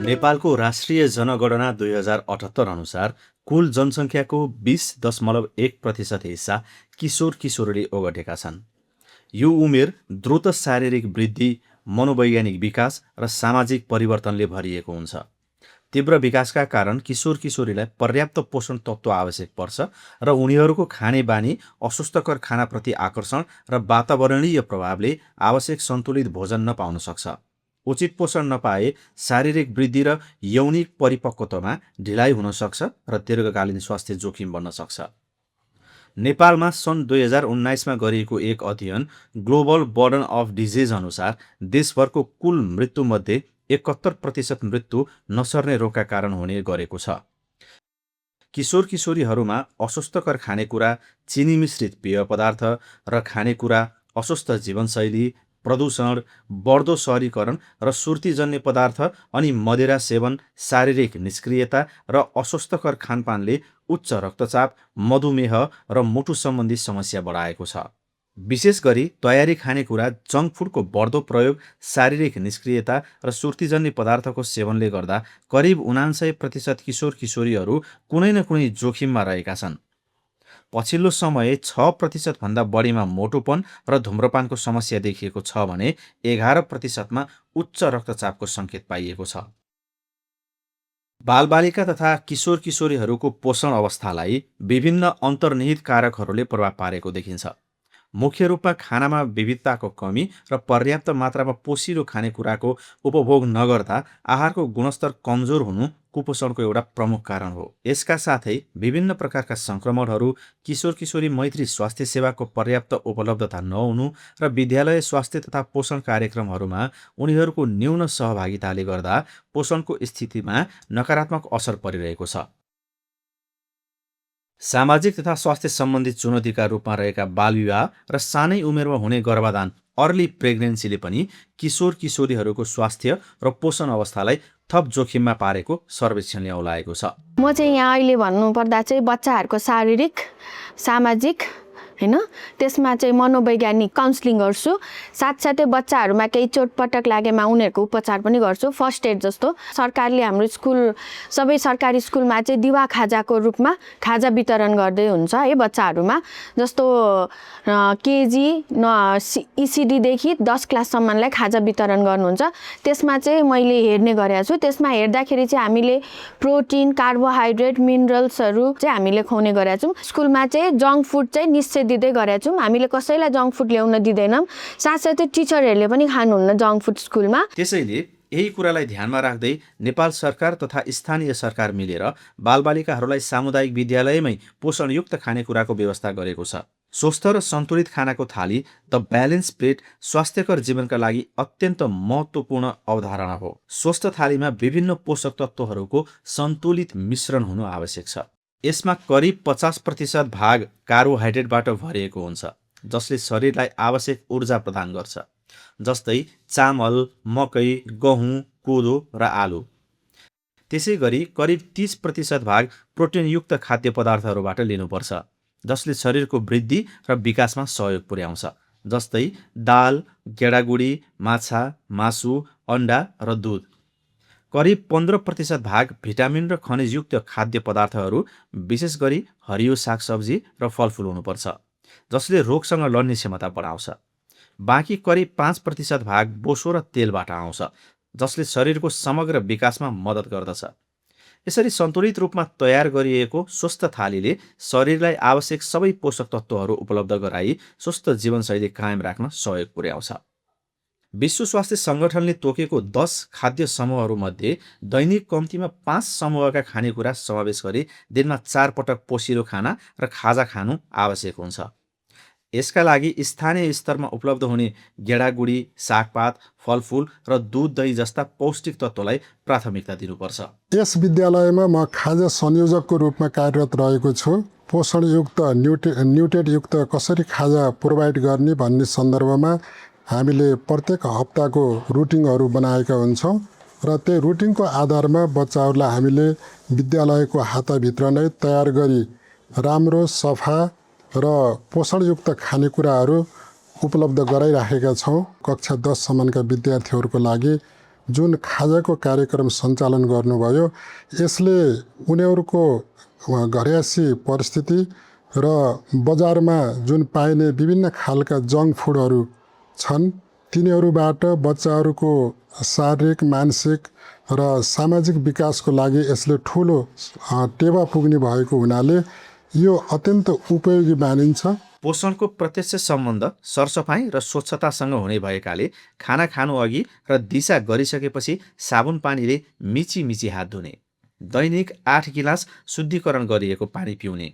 नेपालको राष्ट्रिय जनगणना 2078 अनुसार कुल जनसङ्ख्याको 20.1% हिस्सा किशोर किशोरीले ओगटेका छन्। यो उमेर द्रुत शारीरिक वृद्धि, मनोवैज्ञानिक विकास र सामाजिक परिवर्तनले भरिएको हुन्छ। तीव्र विकासका कारण किशोर किशोरीलाई पर्याप्त पोषण तत्त्व आवश्यक पर्छ र उनीहरूको खानेबानी, अस्वास्थ्यकर खानाप्रति आकर्षण र वातावरणीय प्रभावले आवश्यक सन्तुलित भोजन नपाउन सक्छ। उचित पोषण नपाए शारीरिक वृद्धि र यौनिक परिपक्वतामा ढिलाइ हुन सक्छ र दीर्घकालीन स्वास्थ्य जोखिम बन्न सक्छ। नेपालमा सन् 2019मा गरिएको एक अध्ययन ग्लोबल बर्डन अफ डिजिज अनुसार देशभरको कुल मृत्युमध्ये 71% मृत्यु नसर्ने रोगका कारण हुने गरेको छ। किशोर किशोरीहरूमा अस्वास्थ्यकर खानेकुरा, चिनी मिश्रित पेय पदार्थ र खानेकुरा, अस्वस्थ जीवनशैली, प्रदूषण, बढ्दो शहरीकरण र सुर्तीजन्य पदार्थ अनि मदिरा सेवन, शारीरिक निष्क्रियता र अस्वास्थ्यकर खानपानले उच्च रक्तचाप, मधुमेह र मुटु सम्बन्धी समस्या बढाएको छ। विशेष गरी तयारी खानेकुरा, जङ्क फुडको बढ्दो प्रयोग, शारीरिक निष्क्रियता र सुर्तीजन्य पदार्थको सेवनले गर्दा करिब 79% किशोर किशोरीहरू कुनै न कुनै जोखिममा रहेका छन्। पछिल्लो समय 6% भन्दा बढीमा मोटोपन र धुम्रपानको समस्या देखिएको छ भने 11%मा उच्च रक्तचापको सङ्केत पाइएको छ। बालबालिका तथा किशोर किशोरीहरूको पोषण अवस्थालाई विभिन्न अन्तर्निहित कारकहरूले प्रभाव पारेको देखिन्छ। मुख्य रूपमा खानामा विविधताको कमी र पर्याप्त मात्रामा पोषिलो खानेकुराको उपभोग नगर्दा आहारको गुणस्तर कमजोर हुनु कुपोषणको एउटा प्रमुख कारण हो। यसका साथै विभिन्न प्रकारका सङ्क्रमणहरू, किशोर किशोरी मैत्री स्वास्थ्य सेवाको पर्याप्त उपलब्धता नहुनु र विद्यालय स्वास्थ्य तथा पोषण कार्यक्रमहरूमा उनीहरूको न्यून सहभागिताले गर्दा पोषणको स्थितिमा नकारात्मक असर परिरहेको छ। सामाजिक तथा स्वास्थ्य सम्बन्धी चुनौतीका रूपमा रहेका बालविवाह र सानै उमेरमा हुने गर्भाधान अर्ली प्रेग्नेन्सीले पनि किशोर किशोरीहरूको स्वास्थ्य र पोषण अवस्थालाई थप जोखिममा पारेको सर्वेक्षणले औलाएको छ। म चाहिँ यहाँ अहिले भन्नुपर्दा चाहिँ बच्चाहरूको शारीरिक, सामाजिक हैन, त्यसमा चाहिँ मनोवैज्ञानिक काउन्सिलिङ गर्छु। साथसाथै बच्चाहरूमा केही चोटपटक लागेमा उनीहरूको उपचार पनि गर्छु, फर्स्ट एड जस्तो। सरकारले हाम्रो स्कुल, सबै सरकारी स्कुलमा चाहिँ दिवा खाजाको रूपमा खाजा वितरण गर्दै हुन्छ है बच्चाहरूमा। जस्तो केजी ECDदेखि 10 क्लाससम्मलाई खाजा वितरण गर्नुहुन्छ। त्यसमा चाहिँ मैले हेर्ने गरेको छु। त्यसमा हेर्दाखेरि चाहिँ हामीले प्रोटिन, कार्बोहाइड्रेट, मिनरल्सहरू चाहिँ हामीले खुवाउने गरेका छौँ। स्कुलमा चाहिँ जङ्क फुड चाहिँ निश्चय दिँदै गरेका छौँ। हामीले कसैलाई जङ्क फुड ल्याउन दिँदैनौँ। साथसाथै टिचरहरूले पनि खानुहुन्न जङ्क फुड स्कुलमा। त्यसैले यही कुरालाई ध्यानमा राख्दै नेपाल सरकार तथा स्थानीय सरकार मिलेर बालबालिकाहरूलाई सामुदायिक विद्यालयमै पोषणयुक्त खानेकुराको व्यवस्था गरेको छ। स्वस्थ र सन्तुलित खानाको थाली, द ब्यालेन्स प्लेट, स्वास्थ्यकर जीवनका लागि अत्यन्त महत्त्वपूर्ण अवधारणा हो। स्वस्थ थालीमा विभिन्न पोषक तत्त्वहरूको सन्तुलित मिश्रण हुनु आवश्यक छ। यसमा करिब 50% भाग कार्बोहाइड्रेटबाट भरिएको हुन्छ, जसले शरीरलाई आवश्यक ऊर्जा प्रदान गर्छ, जस्तै चामल, मकै, गहुँ, कोदो र आलु। त्यसै गरी करिब 30% भाग प्रोटिनयुक्त खाद्य पदार्थहरूबाट लिनुपर्छ, जसले शरीरको वृद्धि र विकासमा सहयोग पुर्याउँछ, जस्तै दाल, गेडागुडी, माछा, मासु, अन्डा र दुध। करिब 15% भाग भिटामिन र खनिजयुक्त खाद्य पदार्थहरू, विशेष गरी हरियो सागसब्जी र फलफुल हुनुपर्छ, जसले रोगसँग लड्ने क्षमता बढाउँछ। बाँकी करिब 5% भाग बोसो र तेलबाट आउँछ, जसले शरीरको समग्र विकासमा मद्दत गर्दछ। यसरी सन्तुलित रूपमा तयार गरिएको स्वस्थ थालीले शरीरलाई आवश्यक सबै पोषक तत्त्वहरू उपलब्ध गराई स्वस्थ जीवनशैली कायम राख्न सहयोग पुर्याउँछ। विश्व स्वास्थ्य सङ्गठनले तोकेको 10 खाद्य समूहहरूमध्ये दैनिक कम्तीमा 5 समूहका खानेकुरा समावेश गरी दिनमा 4 पटक पोषिलो खाना र खाजा खानु आवश्यक हुन्छ। यसका लागि स्थानीय स्तरमा उपलब्ध हुने गेडागुडी, सागपात, फलफुल र दुध, दही जस्ता पौष्टिक तत्त्वलाई प्राथमिकता दिनुपर्छ। यस विद्यालयमा म खाजा संयोजकको रूपमा कार्यरत रहेको छु। पोषणयुक्त न्युट्रिएन्टयुक्त कसरी खाजा प्रोभाइड गर्ने भन्ने सन्दर्भमा हामीले प्रत्येक हप्ताको रुटिनहरू बनाएका हुन्छौँ र त्यही रुटिनको आधारमा बच्चाहरूलाई हामीले विद्यालयको हाताभित्र नै तयार गरी राम्रो, सफा र पोषणयुक्त खानेकुराहरू उपलब्ध गराइराखेका छौँ। कक्षा 10 सम्मका विद्यार्थीहरूको लागि जुन खाजाको कार्यक्रम सञ्चालन गर्नुभयो यसले उनीहरूको घरयासी परिस्थिति र बजारमा जुन पाइने विभिन्न खालका जङ्क फुडहरू छन् तिनीहरूबाट बच्चाहरूको शारीरिक मानसिक र सामाजिक विकासको लागि यसले ठुलो टेवा पुग्ने भएको हुनाले यो अत्यन्त उपयोगी मानिन्छ। पोषणको प्रत्यक्ष सम्बन्ध सरसफाइ र स्वच्छतासँग हुने भएकाले खाना खानु अघि र दिशा गरिसकेपछि साबुन पानीले मिची मिची हात धुने, दैनिक 8 गिलास शुद्धिकरण गरिएको पानी पिउने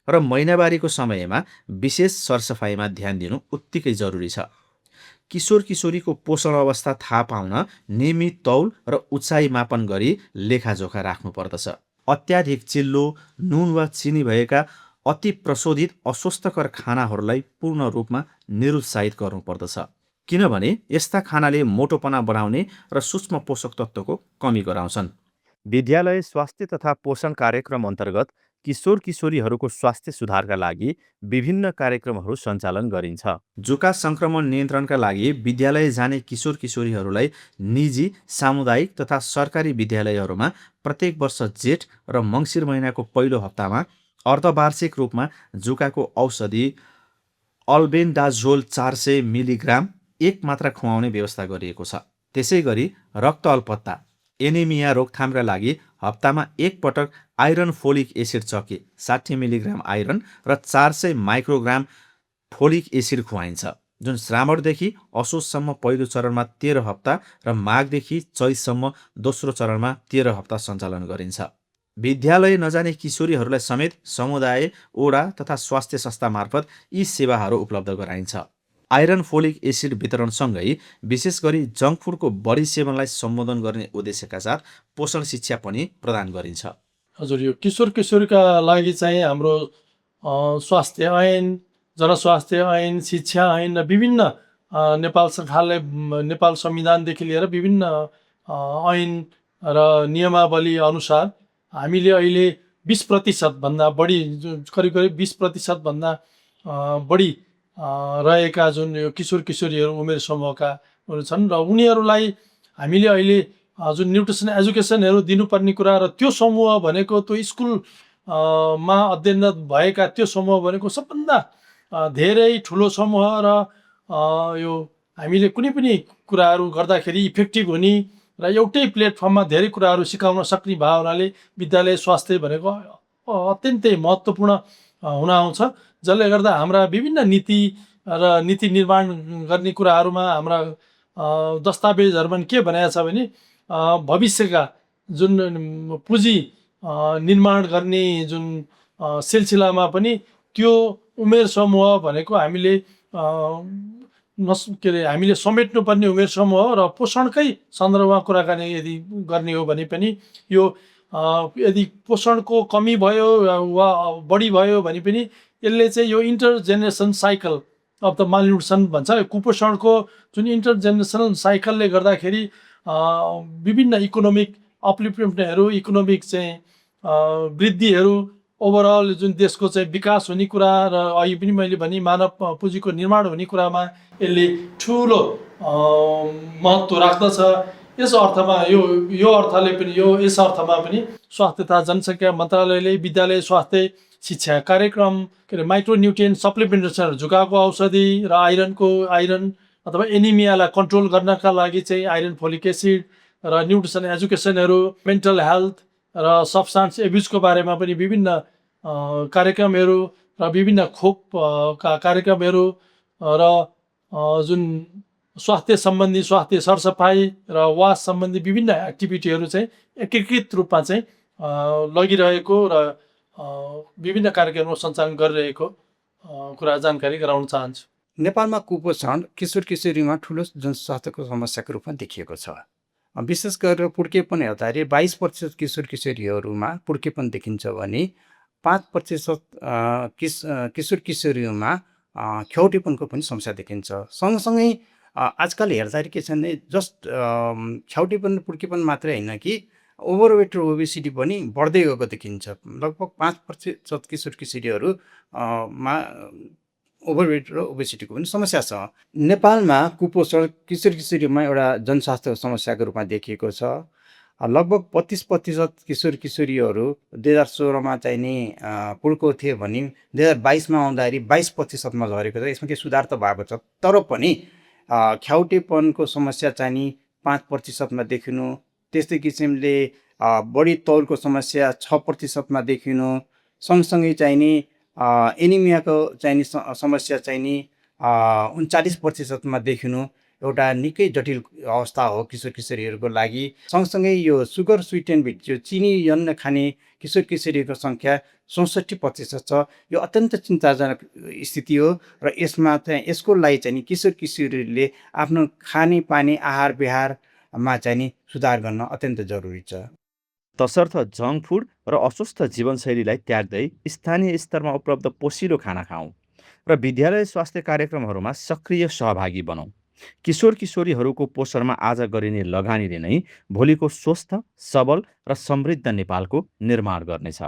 र महिनावारीको समयमा विशेष सरसफाइमा ध्यान दिनु उत्तिकै जरुरी छ। किशोर किशोरीको पोषण अवस्था थाहा पाउन नियमित तौल र उचाइ मापन गरी लेखाजोखा राख्नु पर्दछ। अत्याधिक चिल्लो, नुन वा चिनी भएका अति प्रशोधित अस्वस्थकर खानाहरूलाई पूर्ण रूपमा निरुत्साहित गर्नुपर्दछ, किनभने यस्ता खानाले मोटोपना बढाउने र सूक्ष्म पोषक तत्त्वको कमी गराउँछन्। विद्यालय स्वास्थ्य तथा पोषण कार्यक्रम अन्तर्गत किशोर किशोरीहरूको स्वास्थ्य सुधारका लागि विभिन्न कार्यक्रमहरू सञ्चालन गरिन्छ। जुका सङ्क्रमण नियन्त्रणका लागि विद्यालय जाने किशोर किशोरीहरूलाई निजी, सामुदायिक तथा सरकारी विद्यालयहरूमा प्रत्येक वर्ष जेठ र मङ्सिर महिनाको पहिलो हप्तामा अर्धवार्षिक रूपमा जुकाको औषधि अल्बेन्डाजोल 400 मिलिग्राम एक मात्रा खुवाउने व्यवस्था गरिएको छ। त्यसै गरी रक्त अल्पत्ता एनिमिया रोकथामका लागि हप्तामा एक पटक आइरन फोलिक एसिड चके 60 मिलिग्राम आइरन र 400 माइक्रोग्राम फोलिक एसिड खुवाइन्छ, जुन श्रावणदेखि असोजसम्म पहिलो चरणमा 13 हप्ता र माघदेखि चैतसम्म दोस्रो चरणमा 13 हप्ता सञ्चालन गरिन्छ। विद्यालय नजाने किशोरीहरूलाई समेत समुदाय, ओडा तथा स्वास्थ्य संस्था मार्फत यी सेवाहरू उपलब्ध गराइन्छ। आइरन फोलिक एसिड वितरणसँगै विशेष गरी जङ्क फुडको बढी सेवनलाई सम्बोधन गर्ने उद्देश्यका साथ पोषण शिक्षा पनि प्रदान गरिन्छ। हजुर, यो किशोर किशोरीका लागि चाहिँ हाम्रो स्वास्थ्य ऐन, जनस्वास्थ्य ऐन, शिक्षा ऐन र विभिन्न नेपाल सरकारले नेपाल संविधानदेखि लिएर विभिन्न ऐन र नियमावली अनुसार हामीले अहिले 20% भन्दा बढी, करिब 20% भन्दा बढी रहेका जुन यो किशोर किशोरीहरू उमेर समूहकाहरू छन् र उनीहरूलाई हामीले अहिले जुन न्युट्रिसन एजुकेसनहरू दिनुपर्ने कुरा र त्यो समूह भनेको त्यो स्कुलमा अध्ययनरत भएका त्यो समूह भनेको सबभन्दा धेरै ठुलो समूह र यो हामीले कुनै पनि कुराहरू गर्दाखेरि इफेक्टिभ हुने र एउटै प्लेटफर्ममा धेरै कुराहरू सिकाउन सक्ने भावनाले विद्यालय स्वास्थ्य भनेको अत्यन्तै महत्त्वपूर्ण हुन आउँछ, जसले गर्दा हाम्रा विभिन्न नीति र नीति निर्माण गर्ने कुराहरूमा हाम्रा दस्तावेजहरूमा के भनेको छ भने भविष्यका जुन पुँजी निर्माण गर्ने जुन सिलसिलामा पनि त्यो उमेर समूह भनेको हामीले हामीले समेट्नुपर्ने उमेर समूह र पोषणकै सन्दर्भमा कुराकानी यदि गर्ने हो भने पनि यो यदि पोषणको कमी भयो वा बढी भयो भने पनि यसले चाहिँ यो इन्टरजेनेरेसन साइकल अफ द मालन्युट्रिसन भन्छ, कुपोषणको जुन इन्टरजेनेरेसनल साइकलले गर्दाखेरि विभिन्न इकोनोमिक अपलिफ्टमेन्टहरू, इकोनोमिक चाहिँ वृद्धिहरू, ओभरअल जुन देशको चाहिँ विकास हुने कुरा र अहिले पनि मैले भने मानव पुँजीको निर्माण हुने कुरामा यसले ठुलो महत्त्व राख्दछ। यस अर्थमा यो अर्थले पनि यस अर्थमा पनि स्वास्थ्य तथा जनसङ्ख्या मन्त्रालयले विद्यालय स्वास्थ्य शिक्षा कार्यक्रम के अरे माइक्रोन्युट्रिएन्ट सप्लिमेन्टेसन, जुकाको औषधि र आइरन अथवा एनिमियालाई कन्ट्रोल गर्नका लागि चाहिँ आइरन फोलिक एसिड र न्युट्रिसन एजुकेसनहरू, मेन्टल हेल्थ र सब्सटेन्स एब्युजको बारेमा पनि विभिन्न कार्यक्रमहरू र विभिन्न खोपका कार्यक्रमहरू र जुन स्वास्थ्य सम्बन्धी स्वास्थ्य सरसफाइ र वास सम्बन्धी विभिन्न एक्टिभिटीहरू चाहिँ एकीकृत रूपमा चाहिँ लगिरहेको र विभिन्न कार्यक्रमहरू सञ्चालन गरिरहेको कुरा जानकारी गराउन चाहन्छु। नेपालमा कुपोषण किशोर किशोरीमा ठुलो जनस्वास्थ्यको समस्याको रूपमा देखिएको छ। विशेष गरेर पुड्केपन हेर्दाखेरि 22% किशोर किशोरीहरूमा पुड्केपन देखिन्छ भने 5% किशोर किशोरीमा ख्याउटेपनको पनि समस्या देखिन्छ। सँगसँगै आजकल हेर्दाखेरि के छ भने जस्ट ख्याउटेपन पुड्केपन मात्रै होइन कि ओभरवेट र ओबेसिटी पनि बढ्दै गएको देखिन्छ। लगभग 5% किशोर किशोरीहरूमा ओभरवेट र ओबेसिटीको पनि समस्या छ। नेपालमा कुपोषण किशोर-किशोरीमा एउटा जनस्वास्थ्य समस्याको रूपमा देखिएको छ। लगभग 25% किशोर-किशोरीहरू 2016मा चाहिँ नि पुड्को थिए भने 2022मा आउँदाखेरि 22% मा झरेको छ। यसमा केही सुधार त भएको छ, तर पनि ख्याउटेपनको समस्या चाहिँ नि 5% मा देखिनु, त्यस्तै किसिमले बढी तौलको समस्या 6% मा देखिनु, सँगसँगै चाहिँ नि एनिमियाको चाहिँ नि समस्या चाहिँ नि 39% मा देखिनु एउटा निकै जटिल अवस्था हो किशोर-किशोरीहरूको लागि। सँगसँगै यो सुगर स्विटेन बिट जो चिनीजन्य खाने किशोर-किशोरीको सङ्ख्या 64% छ। यो अत्यन्त चिन्ताजनक स्थिति हो र यसमा चाहिँ यसको लागि चाहिँ नि किशोर-किशोरीले आफ्नो खानेपानी आहार विहारमा चाहिँ नि सुधार गर्न अत्यन्त जरुरी छ। तसर्थ जङ्क फुड र अस्वस्थ जीवनशैलीलाई त्याग्दै स्थानीय स्तरमा उपलब्ध पोषिलो खाना खाऊँ र विद्यालय स्वास्थ्य कार्यक्रमहरूमा सक्रिय सहभागी बनौँ। किशोर किशोरीहरूको पोषणमा आज गरिने लगानीले नै भोलिको स्वस्थ, सबल र समृद्ध नेपालको निर्माण गर्नेछ।